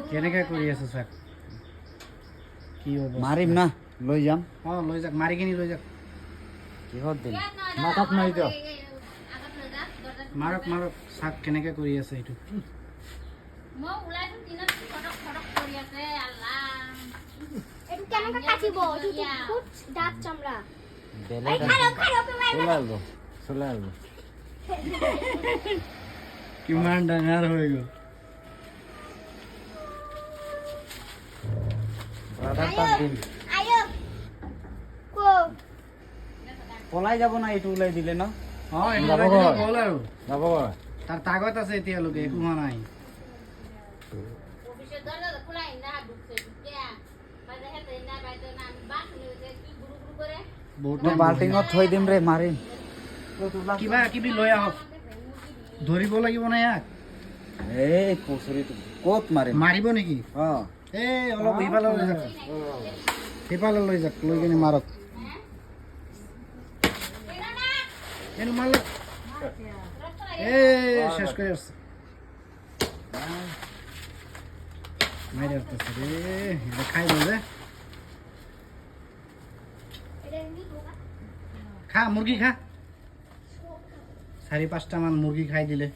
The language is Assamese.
কেনেকে কৰি আছে স্যাৰ কি অবস্থা মাৰিম না লৈ যাম লৈ যাক মাৰি কিনি লৈ যাক কিহত দিম মাথাত মাৰি দিয়ক মাৰক মাৰক চাক কেনেকে কৰি আছে এইটো মই ওলাইছো দিনত ফটক ফটক কৰি আছে আল্লাহ এটো কেনেকৈ কাটিব এটো ফুট দাঁত চামড়া বেলেগ চলাই লব কিমান ডাঙৰ হৈ গ'ল আধাৰ কাৰ্ড দিম আয়ো কো পলাই যাব না এইটো ওলাই দিলে ন এইটো যাব ওলাই দিলে গৈ। হ'ল আৰু যাব তাৰ তাগত আছে এতিয়ালৈকে একো হোৱা নাই অফিসে দরজা খোলাই না ঢুকছে ঢুকে বাইরে হেতে না বাইরে না বাস নিয়ে কি গুরু গুরু করে বহুত মই বাল্টিঙত থৈ দিম ৰে মাৰিম কিবা কিবি লৈ আহক ধৰিব লাগিব না ইয়াক এই পুচুৰিটো ক'ত মাৰিম মাৰিব নেকি অ এই অলপ সিফালে লৈ যাক সিফালে লৈ যাক লৈ কিনে মাৰক এনো মাৰক শেষ করে আসছে মাইরে আসতেছে রে এটা খাই বলবে খা মুরগি খা 4-5টা মান মুরগি খাই দিলে